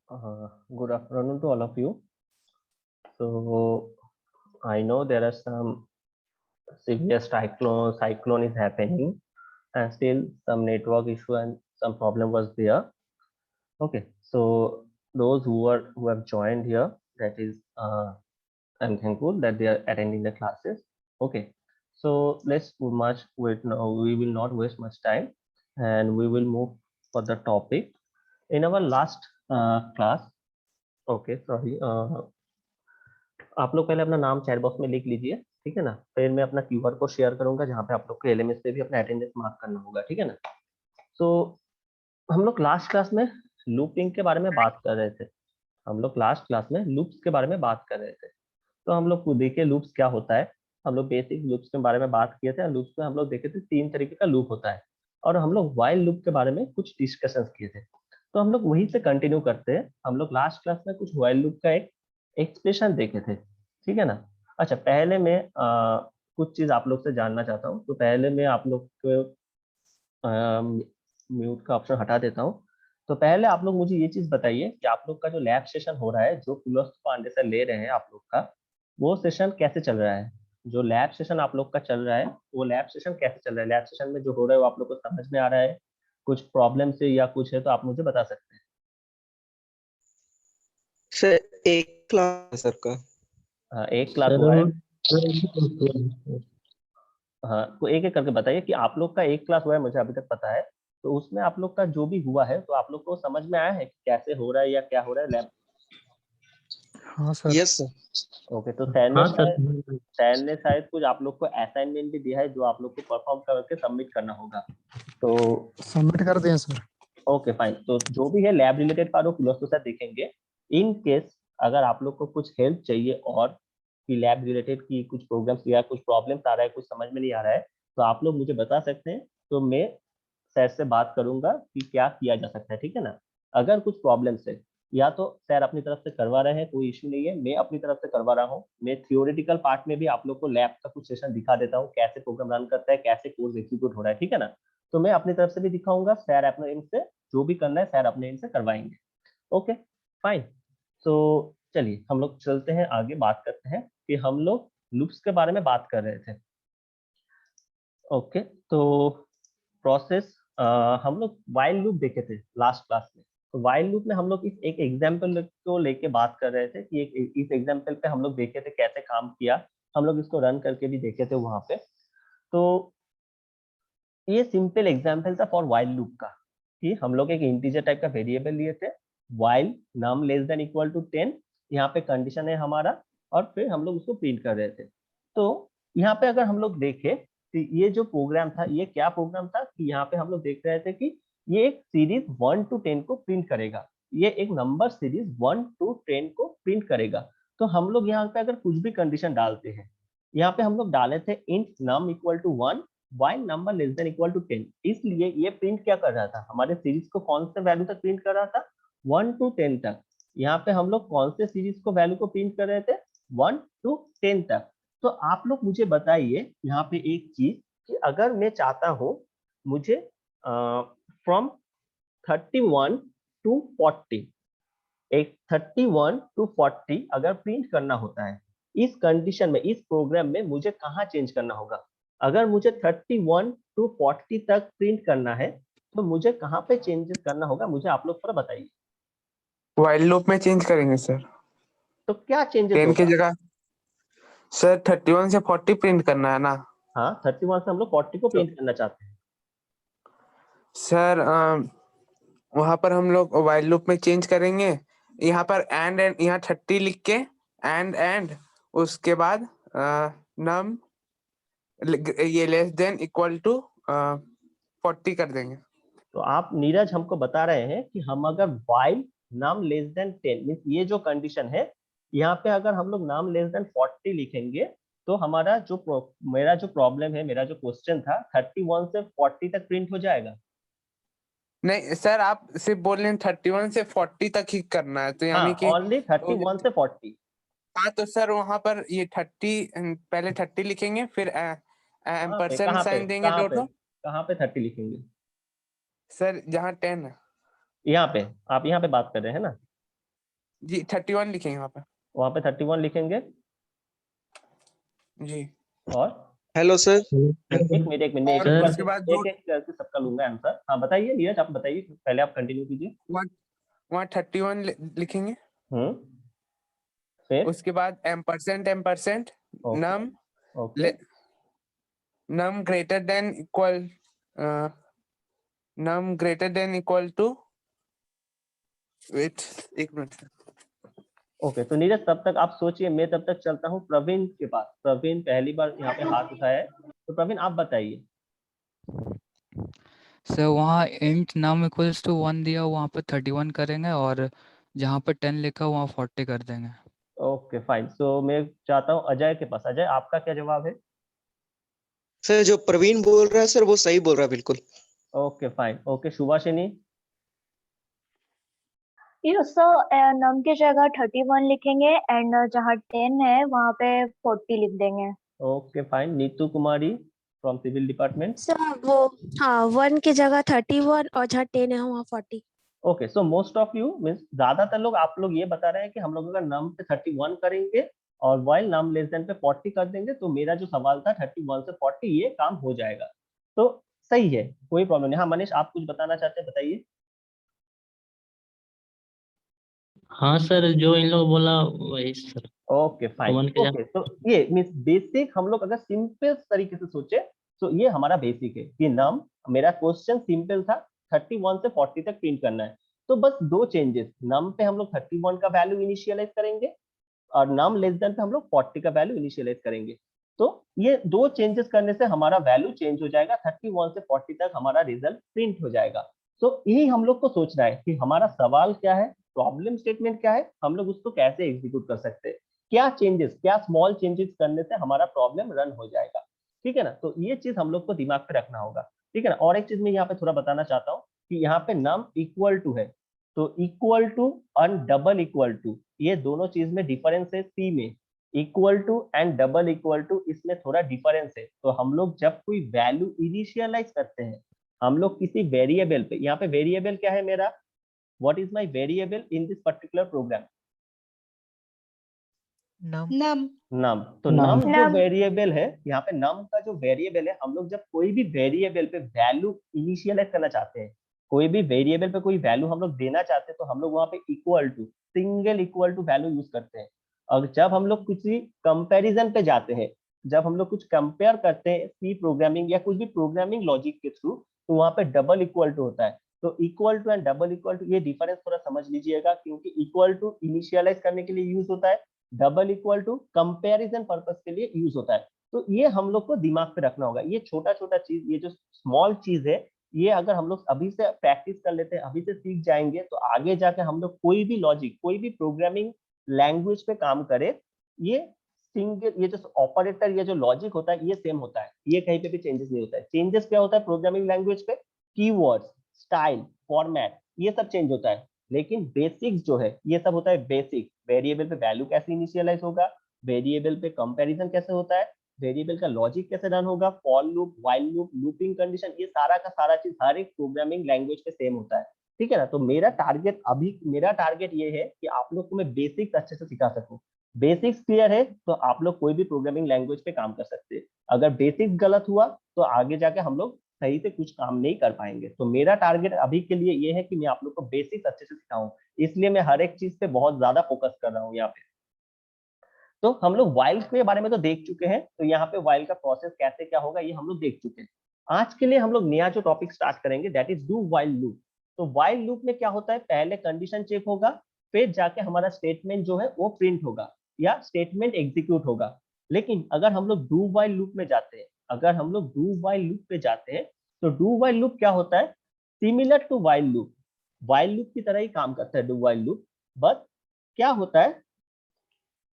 Good afternoon to all of you. So I know there are some severe cyclone is happening, and still some network issue and some problem was there. Okay, so those who have joined here, that is, I'm thankful that they are attending the classes. Okay, so let's much wait now. We will not waste much time, and we will move for the topic. In our last class, okay, sorry. आप लोग पहले अपना नाम chat box में लिख लीजिए, ठीक है ना। फिर मैं अपना क्यूआर कोड शेयर करूंगा जहाँ पे आप लोग को एलएमएस पे भी अपना अटेंडेंस मार्क करना होगा, ठीक है ना। तो हम लोग लास्ट क्लास में लूपिंग के बारे में बात कर रहे थे। हम लोग लास्ट क्लास में लूप्स के बारे में बात कर रहे थे। तो हम लोग को देखिए लूप्स क्या होता है। हम लोग बेसिक लूप्स के बारे में बात किए थे। लूप्स में हम लोग देखे थे 3 तरीके का लूप होता है, और हम लोग व्हाइल लूप के बारे में कुछ डिस्कशन किए थे। तो हम लोग वहीं से कंटिन्यू करते हैं। हम लोग लास्ट क्लास में कुछ व्हाइल लूप का एक एक्सप्रेशन देखे थे, ठीक है ना। अच्छा, पहले मैं कुछ चीज आप लोग से जानना चाहता हूँ। तो पहले मैं आप लोग को म्यूट का ऑप्शन हटा देता हूँ। तो पहले आप लोग मुझे ये चीज बताइए कि आप लोग का जो लैब सेशन हो रहा है, जो पुलस्त पांडे से ले रहे हैं आप लोग का, वो सेशन कैसे चल रहा है। जो लैब सेशन आप लोग का चल रहा है, वो लैब सेशन कैसे चल रहा है। लैब सेशन में जो हो रहा है वो आप लोग को समझ में आ रहा है, कुछ प्रॉब्लम से या कुछ है तो आप मुझे बता सकते हैं। सर एक क्लास सर का हाँ, एक क्लास हुआ है। हाँ, तो एक एक करके बताइए कि आप लोग का एक क्लास हुआ है, मुझे अभी तक पता है। तो उसमें आप लोग का जो भी हुआ है, तो आप लोग को समझ में आया है कि कैसे हो रहा है या क्या हो रहा है लैब। हाँ सर। Yes sir. ओके, तो हाँ सर। सैन ने शायद कुछ आप लोग को असाइनमेंट भी दिया है जो आप लोग को परफॉर्म करके सबमिट करना होगा। तो सबमिट कर दें सर। Okay fine. तो जो भी है लैब रिलेटेड पार्ट वो फिलोसफी सर देखेंगे। इन केस अगर आप लोग को कुछ हेल्प चाहिए और कि लैब रिलेटेड की कुछ प्रोग्राम्स या कुछ प्रॉब्लम्स आ रहा है, कुछ समझ में नहीं आ रहा है, तो आप लोग मुझे बता सकते हैं। तो मैं सर से बात करूंगा कि क्या किया जा सकता है, ठीक है ना। अगर कुछ प्रॉब्लम्स है, या तो सर अपनी तरफ से करवा रहे हैं, कोई इश्यू नहीं है, मैं अपनी तरफ से करवा रहा हूँ। मैं थियोरेटिकल पार्ट में भी आप लोग को लैब का कुछ सेशन दिखा देता हूँ, कैसे प्रोग्राम रन करता है, कैसे कोर्स एग्जीक्यूट हो रहा है, ठीक है ना। तो मैं अपनी तरफ से भी दिखाऊंगा, सर अपने एंड से जो भी करना है सर अपने एंड से करवाएंगे। Okay fine. तो चलिए हम लोग चलते हैं आगे, बात करते हैं कि हम लोग लूप्स के बारे में बात कर रहे थे। ओके, तो प्रोसेस हम लोग वाइल लूप देखे थे लास्ट क्लास में। तो वाइल लूप में हम लोग इस एक एग्जांपल को लेके बात कर रहे थे कि इस एग्जांपल पे हम लोग देखे थे कैसे काम किया। हम लोग इसको रन करके भी देखे थे वहां पे। तो ये सिंपल एग्जांपल था फॉर वाइल लूप का, कि हम लोग एक इंटीजर टाइप का वेरिएबल लिए थे, while num less than equal to 10। यहाँ पे कंडीशन है हमारा, और फिर हम लोग उसको प्रिंट कर रहे थे। तो यहाँ पे अगर हम लोग देखें तो ये जो प्रोग्राम था, ये क्या प्रोग्राम था कि यहाँ पे हम लोग देख रहे थे कि ये एक सीरीज 1 to 10 को प्रिंट करेगा। ये एक नंबर सीरीज 1 to 10 को प्रिंट करेगा। तो हम लोग यहाँ पे अगर कुछ भी कंडीशन डालते हैं, यहाँ पे हम लोग डाले थे int num equal to 1 while number less than equal to 10। इसलिए ये प्रिंट क्या कर रहा था, हमारे सीरीज को कौन से वैल्यू तक प्रिंट कर रहा था, 1 to 10 तक। यहाँ पे हम लोग कौन से सीरीज को वैल्यू को प्रिंट कर रहे थे, 1 to 10 तक। तो आप लोग मुझे बताइए यहाँ पे एक चीज, कि अगर मैं चाहता हूँ मुझे फ्रॉम 31 to 40, एक 31 to 40 अगर प्रिंट करना होता है, इस कंडीशन में, इस प्रोग्राम में मुझे कहाँ चेंज करना होगा। अगर मुझे 31 to 40 तक प्रिंट करना है, तो मुझे कहाँ पे चेंजेस करना होगा, मुझे आप लोग थोड़ा बताइए। वाइल लूप में चेंज करेंगे सर। तो क्या चेंजेस 10 की होगा जगह सर 31 से 40 प्रिंट करना है ना। हाँ, 31 से हम लोग 40 को प्रिंट करना चाहते हैं सर वहां पर हम लोग वाइल लूप में चेंज करेंगे। यहाँ पर एंड यहाँ 30 लिख के एंड उसके बाद नम ये लेस देन इक्वल टू 40 कर देंगे। तो आप नीरज हमको बता रहे हैं कि हम अगर वाइल नाम लेस देन 10 मींस ये जो कंडीशन है, यहाँ पे अगर हम लोग नाम लेस देन 40 लिखेंगे, तो हमारा जो मेरा जो प्रॉब्लम है, मेरा जो क्वेश्चन था, 31 से 40 तक प्रिंट हो जाएगा। नहीं सर, आप सिर्फ बोल रहे हैं 31 से 40 तक ही करना है, तो यानी कि ओनली 31 से 40। हाँ, तो सर वहां पर ये 30 पहले 30 लिखेंगे, फिर एम्परसेंड साइन देंगे दोनों। कहाँ पे 30 लिखेंगे? सर जहाँ 10 है। यहाँ पे, आप यहाँ पे बात कर रहे हैं ना। जी 31 लिखेंगे वहाँ पे 31 लिखेंगे। जी। और हेलो सर। एक मिनट मैं और एक उसके बाद जो एक करके सबका लूंगा आंसर। हाँ बताइए नीरज, आप बताइए, पहले आप कंटिन्यू कीजिए। वहाँ 31 लिखेंगे। फिर उसके बाद ampersand okay num okay num greater than equal to wait एक मिनट। ओके। तो नीरज तब तक आप सोचिए, मैं तब तक चलता हूँ प्रवीण के पास। प्रवीण पहली बार यहाँ पे हाथ उठाया है, तो प्रवीण आप बताइए। सर वहाँ इंट नम इक्वल्स टू 1 दिया, वहाँ पे 31 करेंगे और जहाँ पे 10 लिखा वहाँ 40 कर देंगे। Okay fine. सो मैं चाहता हूँ अजय के पास। अजय आपका क्या जवाब है? सर जो प्रवीण बोल रहा है सर वो सही बोल रहा है बिल्कुल। Okay fine. Okay Subhashini. Sir num की जगह 31 लिखेंगे एंड जहाँ 10 है वहाँ पे 40 लिख देंगे। Okay fine. Neetu Kumari from civil department. Sir वो हाँ 1 की जगह 31 और जहाँ 10 है वहाँ 40। Okay so most of you means ज्यादातर लोग आप लोग ये बता रहे हैं कि हम लोग अगर नम पे 31 करेंगे और वाइल नम लेस देन पे 40 कर देंगे तो मेरा जो सवाल था 31 से 40 ये काम हो जाएगा। तो सही है, कोई प्रॉब्लम नहीं। हाँ मनीष आप कुछ बताना चाहते हैं, बताइए। हाँ सर, जो इन लोग बोला वही सर। Okay fine. कॉमन के ओके तो ये मीन्स बेसिक हम लोग अगर सिंपल तरीके से सोचे तो ये हमारा बेसिक है कि नम, मेरा क्वेश्चन सिंपल था 31 से 40 तक प्रिंट करना है। तो बस दो चेंजेस, नम पे हम लोग 31 का वैल्यू इनिशियलाइज करेंगे और नम लेस देन पे हम लोग 40 का वैल्यू इनिशियलाइज करेंगे। तो ये दो चेंजेस करने से हमारा वैल्यू चेंज हो जाएगा, 31 से 40 तक हमारा रिजल्ट प्रिंट हो जाएगा। तो यही हम लोग को सोचना है कि हमारा सवाल क्या है, प्रॉब्लम स्टेटमेंट क्या है, हम लोग उसको कैसे एग्जीक्यूट कर सकते हैं, क्या चेंजेस, क्या स्मॉल चेंजेस करने से हमारा प्रॉब्लम रन हो जाएगा। ठीक है ना? तो ये चीज हम लोग को दिमाग पे रखना होगा। ठीक है ना? और एक चीज मैं यहाँ पे थोड़ा बताना चाहता हूँ कि यहाँ पे नम इक्वल टू है, तो इक्वल टू और डबल इक्वल टू ये दोनों चीज में डिफरेंस है। सी में equal to and double equal to इसमें थोड़ा डिफरेंस है। तो हम लोग जब कोई वैल्यू इनिशियलाइज करते हैं, हम लोग किसी वेरिएबल पे, यहाँ पे वेरिएबल क्या है मेरा, what is my variable in this particular program? Num num. तो नम जो वेरिएबल है, यहाँ पे नम का जो वेरिएबल है, हम लोग जब कोई भी वेरिएबल पे वैल्यू इनिशियलाइज करना चाहते हैं, कोई भी वेरिएबल पे कोई वैल्यू हम लोग देना चाहते हैं, तो हम लोग वहाँ पे equal to, single equal to value use करते हैं। और जब हम लोग किसी कंपैरिजन पे जाते हैं, जब हम लोग कुछ कंपेयर करते हैं सी प्रोग्रामिंग या कुछ भी प्रोग्रामिंग लॉजिक के थ्रू, तो वहाँ पे डबल इक्वल टू होता है। तो equal to and double equal to ये डिफरेंस थोड़ा समझ लीजिएगा, क्योंकि इक्वल टू इनिशियलाइज करने के लिए यूज होता है, double equal to comparison purpose के लिए यूज होता है। तो ये हम लोग को दिमाग पे रखना होगा। ये छोटा छोटा चीज, ये जो स्मॉल चीज है, ये अगर हम लोग अभी से प्रैक्टिस कर लेते हैं, अभी से सीख जाएंगे, तो आगे जाके हम लोग कोई भी लॉजिक, कोई भी प्रोग्रामिंग लैंग्वेज पे काम करे, ये सिंगल, ये जो ऑपरेटर, ये जो लॉजिक होता है, ये सेम होता है, ये कहीं पे भी चेंजेस नहीं होता है। चेंजेस क्या होता है प्रोग्रामिंग लैंग्वेज पे? कीवर्ड्स, स्टाइल, फॉर्मेट, ये सब चेंज होता है। लेकिन बेसिक्स जो है ये सब होता है बेसिक। वेरिएबल पे वैल्यू कैसे इनिशियलाइज होगा, वेरिएबल पे कंपैरिजन कैसे होता है, वेरिएबल का लॉजिक कैसे रन होगा, for loop, while loop, looping condition, ये सारा का सारा चीज हर एक प्रोग्रामिंग लैंग्वेज पे सेम होता है। ठीक है ना? तो मेरा टारगेट ये है कि आप लोग को मैं बेसिक्स अच्छे से सिखा सकूं। बेसिक्स क्लियर है तो आप लोग कोई भी प्रोग्रामिंग लैंग्वेज पे काम कर सकते हैं। अगर बेसिक्स गलत हुआ तो आगे जाके हम लोग सही से कुछ काम नहीं कर पाएंगे। तो मेरा टारगेट अभी के लिए ये है कि मैं आप लोग को बेसिक्स अच्छे से सिखाऊं, इसलिए मैं हर एक चीज पे बहुत ज्यादा फोकस कर रहा हूँ यहाँ पे। तो हम लोग वाइल के बारे में तो देख चुके हैं, तो यहाँ पे वाइल का प्रोसेस कैसे क्या होगा ये हम लोग देख चुके हैं। आज के लिए हम लोग नया जो टॉपिक स्टार्ट करेंगे that is do while loop. तो वाइल लूप में क्या होता है, पहले कंडीशन चेक होगा, फिर जाके हमारा स्टेटमेंट जो है वो प्रिंट होगा या स्टेटमेंट एग्जीक्यूट होगा। लेकिन अगर हम लोग डू वाइल लूप में जाते हैं, अगर हम लोग डू वाइल लूप पे जाते हैं, तो डू वाइल लूप क्या होता है, similar to while loop, while loop की तरह ही काम करता है डू वाइल लूप। बट क्या होता है,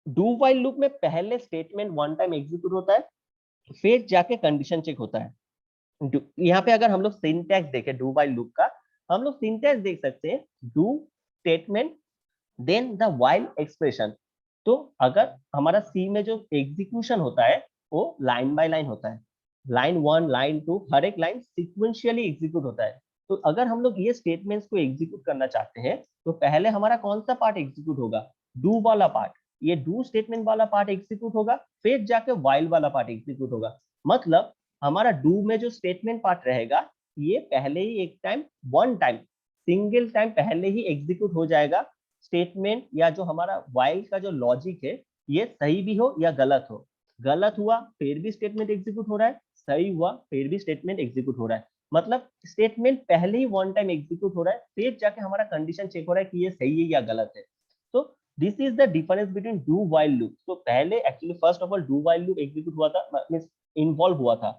डू वाइल लूप में पहले स्टेटमेंट वन टाइम एग्जीक्यूट होता है, फिर जाके कंडीशन चेक होता है। यहाँ पे अगर हम लोग सिंटैक्स देखें डू वाइल लूप का, हम लोग सिंटैक्स देख सकते हैं, do statement then the while expression. तो अगर हमारा सी में जो एग्जीक्यूशन होता है वो लाइन बाय लाइन होता है, लाइन 1, लाइन 2, हर एक लाइन सिक्वेंशियली एग्जीक्यूट होता है। तो अगर हम लोग ये स्टेटमेंट्स को एग्जीक्यूट करना चाहते हैं तो पहले हमारा कौन सा पार्ट एग्जीक्यूट होगा, डू वाला पार्ट, ये डू स्टेटमेंट वाला पार्ट एग्जीक्यूट होगा, फिर जाके व्हाइल वाला पार्ट एग्जीक्यूट होगा। मतलब हमारा डू में जो स्टेटमेंट पार्ट रहेगा ये पहले ही एक time, one time, single time पहले ही एग्जीक्यूट हो जाएगा स्टेटमेंट, या जो हमारा व्हाइल का जो लॉजिक है ये सही भी हो या गलत हो। गलत हुआ फिर भी स्टेटमेंट एग्जीक्यूट हो रहा है, सही हुआ फिर भी स्टेटमेंट एग्जीक्यूट हो रहा है। मतलब स्टेटमेंट पहले ही वन टाइम एग्जीक्यूट हो रहा है, फिर जाके हमारा कंडीशन चेक हो रहा है कि ये सही है या गलत है। तो this is the difference between do while loop. तो पहले actually first of all do while loop execute हुआ था, मींस इन्वॉल्व हुआ था,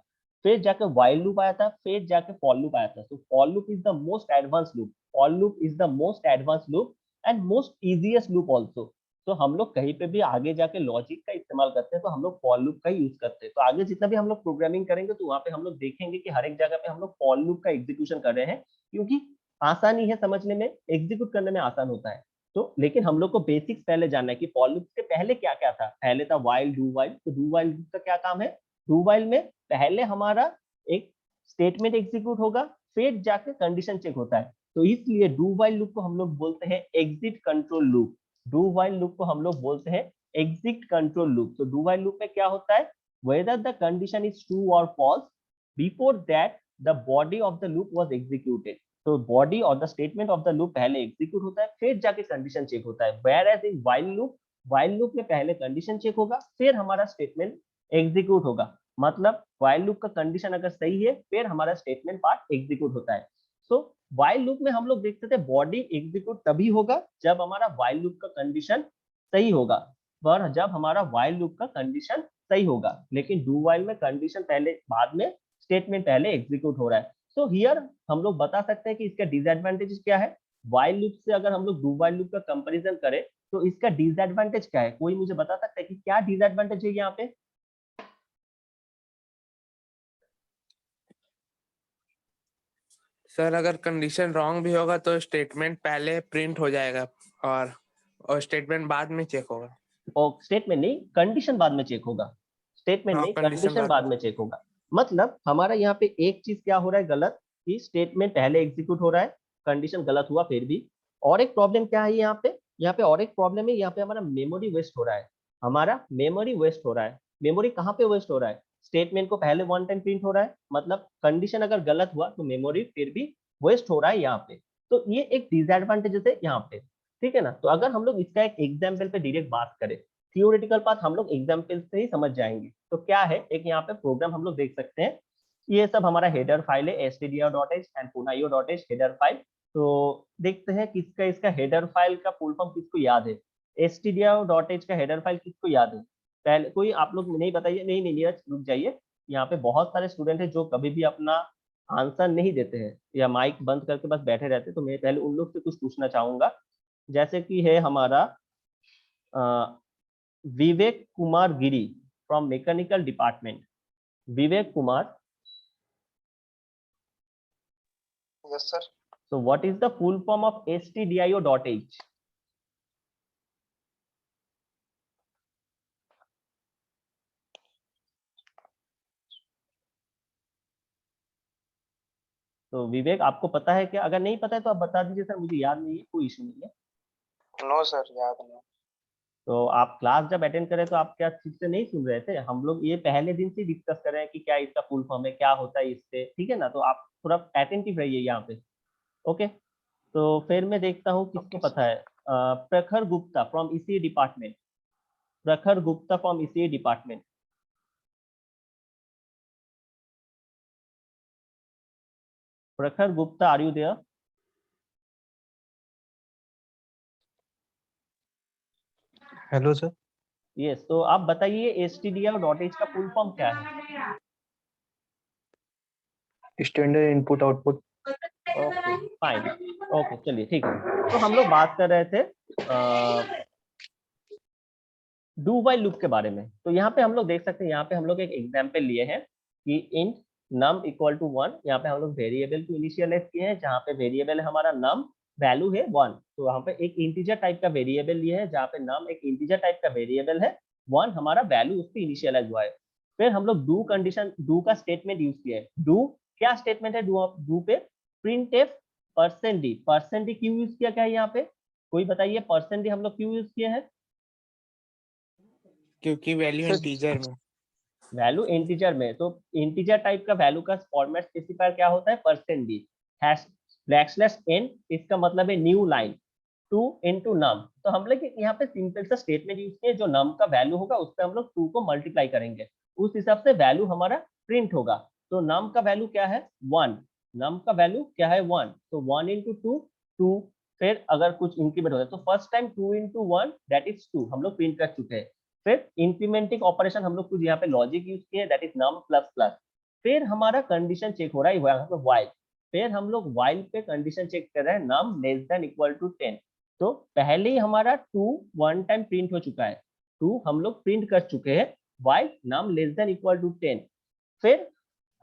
फिर जाके व्हाइल लूप आया था, फिर जाके फॉर लूप आया था। तो for loop is the most advance loop, for loop is the most advance loop and most easiest loop also. तो हम लोग कहीं पे भी आगे जाके लॉजिक का इस्तेमाल करते हैं तो हम लोग फॉर लूप का यूज करते हैं। तो आगे जितना भी हम लोग प्रोग्रामिंग करेंगे तो वहां पे हम लोग देखेंगे कि हर एक जगह पे हम लोग फॉर लूप का एग्जीक्यूशन कर रहे हैं, क्योंकि आसानी है समझने में, एग्जीक्यूट करने में आसान होता है। तो लेकिन हम लोग को बेसिक्स पहले जानना है कि फॉर लूप से पहले क्या क्या था। पहले था व्हाइल, डू व्हाइल। तो डू व्हाइल का क्या काम है, डू व्हाइल में पहले हमारा एक स्टेटमेंट एग्जीक्यूट होगा, फिर जाके कंडीशन चेक होता है। तो इसलिए डू व्हाइल लूप को हम लोग बोलते हैं exit control loop. Do while loop को हम लोग बोलते हैं एग्जिट कंट्रोल लूप। तो डू व्हाइल लूप में क्या होता है, whether the condition is true or false, before that the body of the loop was executed। तो बॉडी और the statement of the loop पहले एग्जीक्यूट होता है, फिर जाके कंडीशन चेक होता है। whereas in while loop में पहले कंडीशन चेक होगा, फिर हमारा स्टेटमेंट एग्जीक्यूट होगा। मतलब while loop का कंडीशन अगर सही है फिर हमारा स्टेटमेंट पार्ट एग्जीक्यूट होता है। सो while loop में हम लोग देखते थे बॉडी एग्जीक्यूट तभी होगा जब हमारा while loop का कंडीशन सही होगा, पर जब हमारा while loop का कंडीशन सही होगा। लेकिन डू व्हाइल में कंडीशन पहले, बाद में स्टेटमेंट पहले एग्जीक्यूट हो रहा है। सो हियर हम लोग बता सकते हैं कि इसका डिसएडवांटेज क्या है। व्हाइल लूप से अगर हम लोग डू व्हाइल लूप का कंपैरिजन करें तो इसका डिसएडवांटेज क्या है, कोई मुझे बता सकता है कि क्या डिसएडवांटेज है यहाँ पे। सर अगर कंडीशन रॉन्ग भी होगा तो स्टेटमेंट पहले प्रिंट हो जाएगा और स्टेटमेंट बाद में चेक होगा। और स्टेटमेंट नहीं, कंडीशन बाद में चेक होगा। स्टेटमेंट हाँ, नहीं, condition कंडीशन बाद बाद में। में चेक होगा। मतलब हमारा यहाँ पे एक चीज क्या हो रहा है गलत, कि स्टेटमेंट पहले एग्जीक्यूट हो रहा है, कंडीशन गलत हुआ फिर भी। और एक प्रॉब्लम क्या है यहाँ पे और एक प्रॉब्लम है, यहाँ पे हमारा मेमोरी वेस्ट हो रहा है। हमारा मेमोरी वेस्ट हो रहा है। मेमोरी कहाँ पे वेस्ट हो रहा है, स्टेटमेंट को पहले वन टाइम प्रिंट हो रहा है, मतलब कंडीशन अगर गलत हुआ तो मेमोरी फिर भी वेस्ट हो रहा है यहाँ पे। तो ये एक डिसएडवांटेजेस है यहाँ पे, ठीक है ना। तो अगर हम लोग इसका एक एग्जाम्पल पे डायरेक्ट बात करें, थियोरेटिकल पार्ट हम लोग एग्जाम्पल से ही समझ जाएंगे। तो क्या है, एक यहाँ पे प्रोग्राम हम लोग देख सकते हैं, ये सब हमारा हेडर फाइल है stdio.h and punaio.h header file. तो देखते हैं किसका, इसका हेडर फाइल का फुल फॉर्म किसको याद है, stdio.h का हेडर फाइल किसको याद है। पहले कोई आप लोग नहीं बताइए, नहीं नीरज रुक जाइए, यहाँ पे बहुत सारे स्टूडेंट है जो कभी भी अपना आंसर नहीं देते हैं या माइक बंद करके बस बैठे रहते हैं। तो मैं पहले उन लोग से कुछ पूछना चाहूंगा, जैसे कि है हमारा Vivek Kumar Giri from mechanical department. Vivek Kumar, yes sir. so what is the full form of stdio.h? तो विवेक आपको पता है क्या, अगर नहीं पता है तो आप बता दीजिए सर, मुझे याद नहीं है, कोई इशू नहीं है। नो सर, याद नहीं। तो आप क्लास जब अटेंड करें तो आप क्या ठीक से नहीं सुन रहे थे, हम लोग ये पहले दिन से डिस्कस कर रहे हैं कि क्या इसका फुल फॉर्म है, क्या होता है इससे, ठीक है ना। तो आप थोड़ा अटेंटिव रहिए यहाँ पे, ओके। तो फिर मैं देखता हूँ किसको पता है। प्रखर गुप्ता फ्रॉम इसी डिपार्टमेंट, प्रखर गुप्ता फ्रॉम इसी department. Prakhar Gupta, are you there? Hello sir. Yes, तो आप बताइए stdio.h का फुल फॉर्म क्या है। Standard input output. Okay fine, okay चलिए ठीक है। तो हम लोग बात कर रहे थे डू व्हाइल लूप के बारे में। तो यहाँ पे हम लोग देख सकते हैं, यहाँ पे हम लोग एक एग्जांपल लिए हैं कि int num इक्वल टू 1। यहाँ पे हम लोग वेरिएबल को इनिशियलाइज किए हैं, जहाँ पे वेरिएबल है हमारा num, वैल्यू है 1। तो यहाँ पे एक इंटीजर टाइप का वेरिएबल लिए है, जहाँ पे num एक इंटीजर टाइप का वेरिएबल है, 1 हमारा वैल्यू उस पर इनिशियलाइज हुआ है। फिर हम लोग डू कंडीशन, डू का स्टेटमेंट यूज किया है। डू क्या स्टेटमेंट है, डू पे प्रिंट एफ परसेंट डी क्यों यूज किया गया है यहाँ पे? कोई बताइए परसेंट डी हम लोग क्यों यूज किए हैं? क्योंकि वैल्यू सर- इंटीजर में। वैल्यू इंटीजर में, तो इंटीजर टाइप का वैल्यू का फॉर्मेट स्पेसिफायर क्या होता है? परसेंट डी /n, इसका मतलब है न्यू लाइन 2 into num। तो हम लोग यहाँ पे सिंपल सा स्टेटमेंट यूज किए, जो num का वैल्यू होगा उस पर हम लोग 2 को मल्टीप्लाई करेंगे, उस हिसाब से वैल्यू हमारा प्रिंट होगा। तो num का वैल्यू क्या है? 1। num का वैल्यू क्या है? 1। तो 1 into 2 2। फिर अगर कुछ इंक्रीमेंट होता है तो first time 2 into 1 that is 2, हम लोग प्रिंट कर चुके हैं। फिर इंक्रीमेंटिंग ऑपरेशन हम लोग कुछ यहाँ पे लॉजिक यूज किए, that is num plus plus. फिर हमारा कंडीशन चेक हो रहा है यहाँ पे while। फिर हम लोग while पे कंडीशन चेक कर रहे हैं num less than equal to 10। तो पहले ही हमारा 2 वन टाइम प्रिंट हो चुका है, 2 हम लोग प्रिंट कर चुके हैं while num less than equal to 10। फिर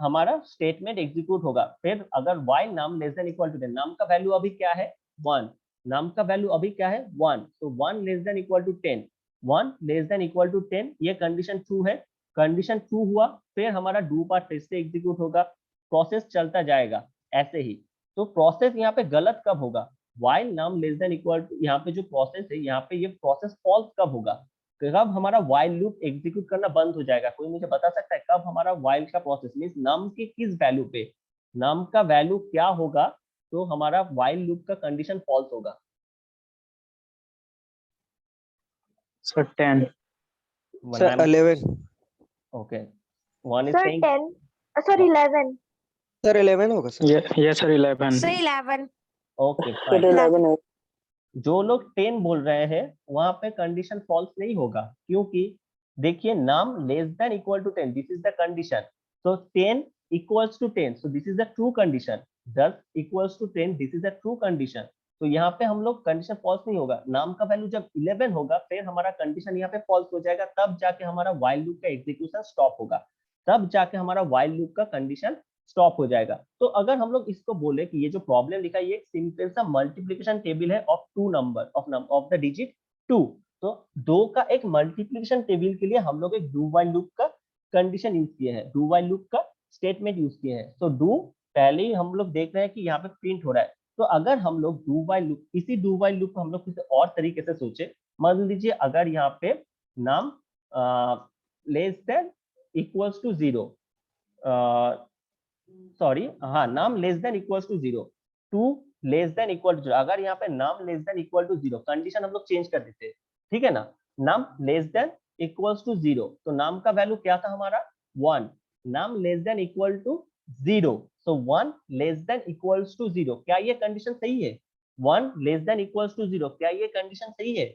हमारा स्टेटमेंट एग्जीक्यूट होगा। फिर अगर while num less than equal to 10, num का वैल्यू अभी क्या है? 1। num का वैल्यू अभी क्या है? 1। तो 1 less than equal to 10, 1 less than equal to 10, ये कंडीशन ट्रू है। कंडीशन ट्रू हुआ, फिर हमारा डू पार्ट फिर से एग्जीक्यूट होगा, प्रोसेस चलता जाएगा ऐसे ही। तो प्रोसेस यहाँ पे गलत कब होगा? while num less than equal to, यहाँ पे जो प्रोसेस है यहाँ पे ये प्रोसेस फॉल्स कब होगा? कब हमारा while लूप एग्जीक्यूट करना बंद हो जाएगा? कोई मुझे बता सकता है कब हमारा while का प्रोसेस मींस num के किस वैल्यू पे? num का वैल्यू क्या होगा तो हमारा while लूप का कंडीशन फॉल्स होगा? Sir 10। Sir 11। Okay, one is sir saying 10, sorry 11। Sir 11 होगा sir. Yes sir 11। Sir 11। Okay fine. 11 है। जो लोग 10 बोल रहे हैं वहां पे कंडीशन फॉल्स नहीं होगा, क्योंकि देखिए num less than equal to 10, this is द कंडीशन। तो 10 equals to 10, so this is the true condition. 10 equals to 10, this is the true condition. तो यहाँ पे हम लोग कंडीशन फॉल्स नहीं होगा। नाम का वैल्यू जब 11 होगा फिर हमारा कंडीशन यहाँ पे फॉल्स हो जाएगा, तब जाके हमारा while लूप का एग्जीक्यूशन स्टॉप होगा, तब जाके हमारा while लूप का कंडीशन स्टॉप हो जाएगा। तो अगर हम लोग इसको बोले कि ये जो प्रॉब्लम लिखा है ये सिंपल सा मल्टीप्लिकेशन टेबल है of two number of the digit 2, तो 2 का एक मल्टीप्लिकेशन टेबल के लिए हम लोग एक डू वाइल लूप का कंडीशन यूज किए हैं, डू वाइल लूप का स्टेटमेंट यूज किए हैं। तो डू पहले ही हम लोग देख रहे हैं कि यहाँ पे प्रिंट हो रहा है। तो अगर हम लोग डू वाइल लूप, इसी डू वाइल लूप को हम लोग किसी और तरीके से सोचे, मान लीजिए अगर यहाँ पे num less than equals to 0, sorry हाँ, num less than equals to 0, 2 less than equal to 0। अगर यहाँ पे num less than equal to 0 condition हम लोग चेंज कर देते हैं, ठीक है ना? नाम लेस देन इक्वल्स टू 0, तो नाम का वैल्यू क्या था हमारा? 1। Num less than equal to 0, so 1 less than equals to 0, क्या ये कंडीशन सही है? 1 लेस देन इक्वल्स टू 0, क्या ये कंडीशन सही है?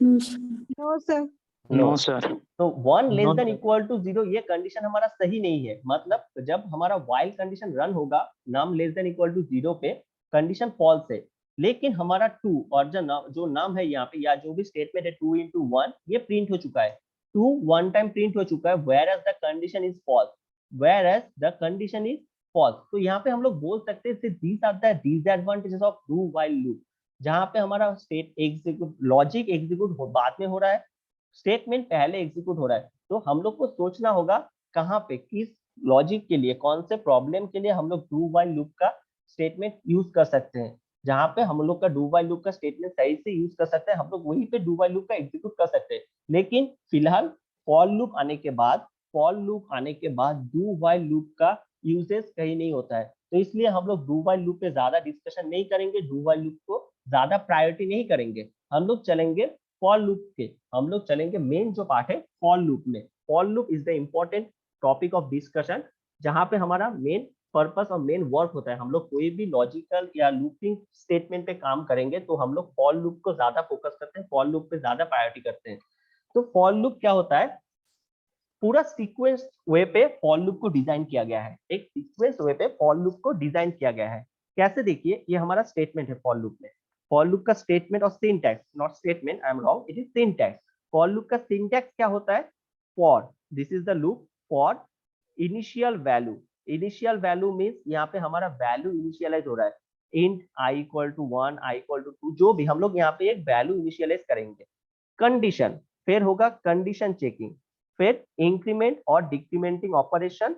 No sir. No sir. तो 1 less No, than sir. Equal to 0 ये कंडीशन हमारा सही नहीं है। मतलब जब हमारा while कंडीशन रन होगा नाम लेस देन इक्वल टू 0 पे, कंडीशन फॉल्स है, लेकिन हमारा 2 और जो नाम है यहाँ पे या जो भी स्टेटमेंट है 2 into 1 ये प्रिंट हो चुका है, 2 वन टाइम प्रिंट हो चुका है, whereas the condition is false, whereas the condition is false। तो यहाँ पे हम लोग बोल सकते हैं these are the disadvantages of do while loop, जहाँ पे हमारा स्टेट एग्जीक्यूट लॉजिक एग्जीक्यूट बाद में हो रहा है, स्टेटमेंट पहले एग्जीक्यूट हो रहा है। तो हम लोग को सोचना होगा कहाँ पे, किस लॉजिक के लिए, कौन से प्रॉब्लम के लिए हम लोग डू वाइल लूप का स्टेटमेंट यूज कर सकते हैं। जहाँ पे हम लोग का डू वाइल लूप का स्टेटमेंट सही से यूज कर सकते हैं, हम लोग वहीं पे डू वाइल लूप का एग्जीक्यूट कर सकते हैं। लेकिन फिलहाल फॉर लूप आने के बाद डू वाइल लूप का यूजेस कहीं नहीं होता है, तो इसलिए हम लोग डू वाइल लूप पे ज्यादा डिस्कशन नहीं करेंगे, डू वाइल लूप को ज्यादा प्रायोरिटी नहीं करेंगे। हम लोग चलेंगे फॉर लूप के, हम लोग चलेंगे मेन जो पार्ट है फॉर लूप में। For loop is the important topic of discussion, जहां पे हमारा मेन पर्पस और मेन वर्क होता है। हम लोग कोई भी लॉजिकल या लूपिंग स्टेटमेंट पे काम करेंगे तो हम लोग फॉर लूप को ज्यादा फोकस करते हैं, फॉर लूप पे ज्यादा प्रायोरिटी करते हैं। तो फॉर लूप क्या होता है? पूरा सीक्वेंस वे पे फॉर लूप को डिजाइन किया गया है, एक सीक्वेंस वे पे फॉर लूप को डिजाइन किया गया है। कैसे? देखिए ये हमारा स्टेटमेंट है फॉर लूप में, फॉर लूप का स्टेटमेंट और syntax, not statement, I am wrong, it is syntax. For loop का सिंटैक्स क्या होता है? For, this is the loop for initial value. Initial value means यहाँ पे हमारा वैल्यू इनिशियलाइज हो रहा है, int i equal to 1, i equal to 2, जो भी हम लोग यहाँ पे एक वैल्यू इनिशियलाइज करेंगे। कंडीशन, फिर होगा कंडीशन चेकिंग, फिर इंक्रीमेंट और डिक्रीमेंटिंग ऑपरेशन,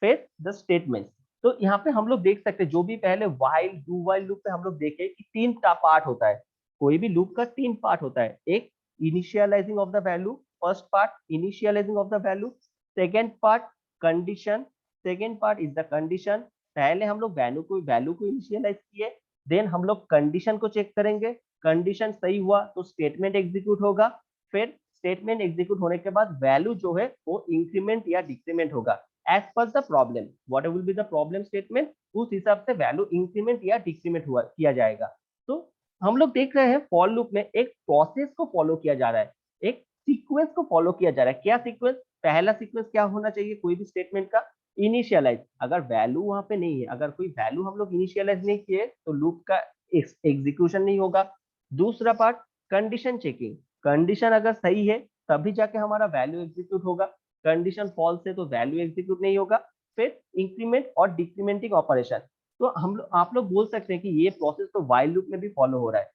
फिर द स्टेटमेंट। तो यहाँ पे हम लोग देख सकते हैं जो भी पहले वाइल डू वाइल लूप पे हम लोग देखे कि 3 पार्ट होता है, कोई भी लूप का 3 पार्ट होता है। एक initialising of the value, first part initialising of the value, second part condition, second part is द कंडीशन। पहले हम लोग वैल्यू को इनिशियलाइज किए, देन हम लोग कंडीशन को चेक करेंगे, कंडीशन सही हुआ तो स्टेटमेंट एग्जीक्यूट होगा, फिर स्टेटमेंट एग्जीक्यूट होने के बाद वैल्यू जो है वो इंक्रीमेंट या डिक्रीमेंट होगा as per the problem, what will be the problem statement, उस हिसाब से वैल्यू इंक्रीमेंट या डिक्रीमेंट हुआ किया जाएगा। तो हम लोग देख रहे हैं फॉर लूप में एक प्रोसेस को फॉलो किया जा रहा है, एक सीक्वेंस को फॉलो किया जा रहा है। क्या सीक्वेंस? पहला सीक्वेंस क्या होना चाहिए कोई भी स्टेटमेंट का? इनिशियलाइज। अगर वैल्यू वहां पे नहीं है, अगर कोई वैल्यू हम लोग इनिशियलाइज नहीं किए तो लूप का एग्जीक्यूशन नहीं होगा। दूसरा पार्ट कंडीशन चेकिंग, कंडीशन अगर सही है तभी जाके हमारा वैल्यू एग्जीक्यूट होगा, कंडीशन फॉल्स है तो वैल्यू एग्जीक्यूट नहीं होगा। फिर इंक्रीमेंट और डिक्रीमेंटिंग ऑपरेशन। तो आप लोग बोल सकते हैं कि ये प्रोसेस तो व्हाइल लूप में भी फॉलो हो रहा है,